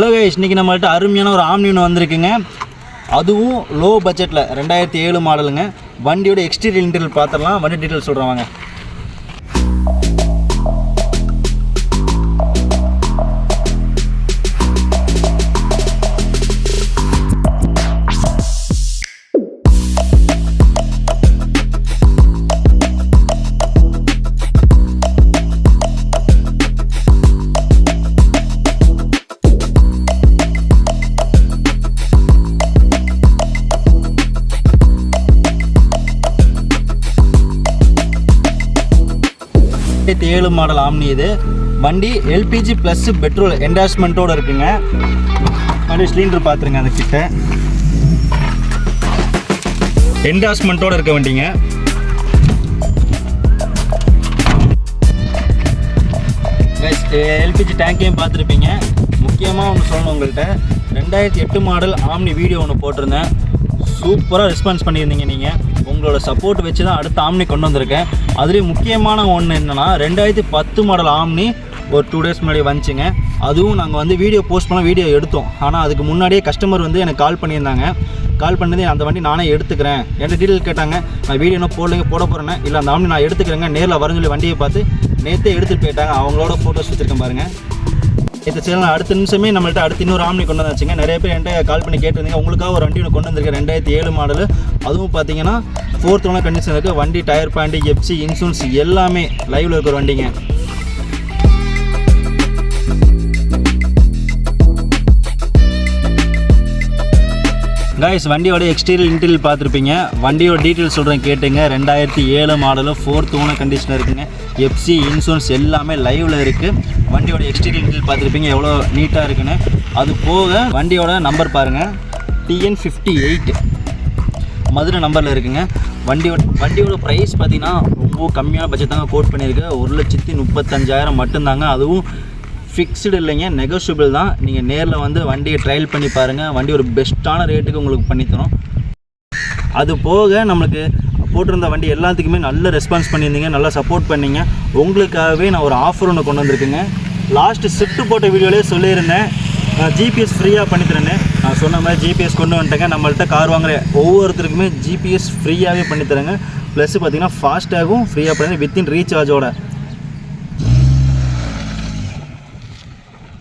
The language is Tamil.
ஹலோ கைஸ், இன்றைக்கி நம்மள்ட்ட அருமையான ஒரு ஆம்னி ஒன்று வந்திருக்குங்க. அதுவும் லோ பட்ஜெட்டில் 2007 மாடலுங்க. வண்டியோட எக்ஸ்டீரியர் இன்டீரியர் பார்த்துடலாம். வண்டி டீட்டெயில் சொல்கிறேன் வாங்க. மாடல் ஆம்னி இது. வண்டி எல்பிஜி ப்ளஸ் பெட்ரோல் என்டாஸ்மெண்ட்டோடு இருக்குங்க. வண்டி சிலிண்டர் பார்த்துருங்க, அந்த கிட்ட என்டாஸ்மெண்ட்டோடு இருக்க வண்டிங்க. எல்பிஜி டேங்கையும் பார்த்துருப்பீங்க. முக்கியமாக ஒன்று சொல்லணும் உங்கள்கிட்ட, 2008 மாடல் ஆம்னி வீடியோ ஒன்று போட்டிருந்தேன். சூப்பராக ரெஸ்பான்ஸ் பண்ணியிருந்தீங்க. நீங்கள் உங்களோட சப்போர்ட் வச்சு தான் அடுத்த ஆம்னி கொண்டு வந்திருக்கேன். அதுலேயும் முக்கியமான ஒன்று என்னென்னா, 2010 மாடல் ஆம்னி ஒரு 2 days முன்னாடி வந்துச்சுங்க. அதுவும் நாங்கள் வந்து வீடியோ போஸ்ட் பண்ண வீடியோ எடுத்தோம். ஆனால் அதுக்கு முன்னாடியே கஸ்டமர் வந்து எனக்கு கால் பண்ணியிருந்தாங்க. கால் பண்ணி அந்த வண்டி நானே எடுத்துக்கிறேன் என்கிட்ட டீட்டெயில் கேட்டாங்க. நான் வீடியோ இன்னும் போட போகிறேன்னா, இல்லை அந்த ஆம்னி நான் எடுத்துக்கிறேங்க, நேரில் வரேன்னு சொல்லி வண்டியை பார்த்து நேற்றே எடுத்துகிட்டு போயிட்டாங்க. அவங்களோட ஃபோட்டோஸ் வச்சுருக்கேன் பாருங்கள். இந்த சேனல் அடுத்த நிமிஷமே நம்மள்ட்ட அடுத்த இன்னொரு ஆம்னி கொண்டு வந்தாச்சுங்க. நிறைய பேர் என்கிட்ட கால் பண்ணி கேட்டிருந்தீங்க. உங்களுக்காக ஒரு வண்டி ஒன்று கொண்டு வந்திருக்கேன், 2007 மாடல். அதுவும் பார்த்தீங்கன்னா 4th ஓனர் கண்டிஷன் இருக்குது. வண்டி டயர் பாயிண்ட், எஃப்சி, இன்சூரன்ஸ் எல்லாமே லைவில் இருக்கிற வண்டிங்க. கைஸ், வண்டியோட எக்ஸ்டீரியர் இன்டீரியர் பார்த்துருப்பீங்க. வண்டியோட டீட்டெயில் சொல்கிறேன் கேட்டுங்க. 2007 மாடலு 4th ஓனர் கண்டிஷனில் இருக்குங்க. எஃப்சி, இன்சூரன்ஸ் எல்லாமே லைவில் இருக்குது. வண்டியோட எக்ஸ்டீரியர் இன்டீரியர் பார்த்துருப்பீங்க எவ்வளோ நீட்டாக இருக்குன்னு. அது போக வண்டியோட நம்பர் பாருங்கள், TN58 மதுரை நம்பரில் இருக்குங்க. வண்டியோட ப்ரைஸ் பார்த்தீங்கன்னா ரொம்ப கம்மியான பட்ஜெட் தாங்க கோட் பண்ணியிருக்கு. 1,35,000 மட்டும்தாங்க. அதுவும் ஃபிக்ஸ்டு இல்லைங்க, நெகோஷியபிள் தான். நீங்கள் நேரில் வந்து வண்டியை ட்ரையல் பண்ணி பாருங்கள். வண்டி ஒரு பெஸ்ட்டான ரேட்டுக்கு உங்களுக்கு பண்ணித்தரோம். அது போக நம்மளுக்கு போட்டிருந்த வண்டி எல்லாத்துக்குமே நல்ல ரெஸ்பான்ஸ் பண்ணியிருந்தீங்க, நல்லா சப்போர்ட் பண்ணிங்க. உங்களுக்காகவே நான் ஒரு ஆஃபர் ஒன்று கொண்டு வந்திருக்குங்க. லாஸ்ட்டு ஷிஃப்ட் போட்ட வீடியோலேயே சொல்லியிருந்தேன், நான் ஜிபிஎஸ் ஃப்ரீயாக பண்ணித்தரேன்னு. நான் சொன்ன மாதிரி ஜிபிஎஸ் கொண்டு வந்துட்டேங்க. நம்மள்ட்ட கார் வாங்குற ஒவ்வொருத்தருக்குமே ஜிபிஎஸ் ஃப்ரீயாகவே பண்ணித்தரேங்க. ப்ளஸ் பார்த்திங்கன்னா ஃபாஸ்ட்டாகவும் ஃப்ரீயாக பண்ணி வித்தின் ரீசார்ஜோட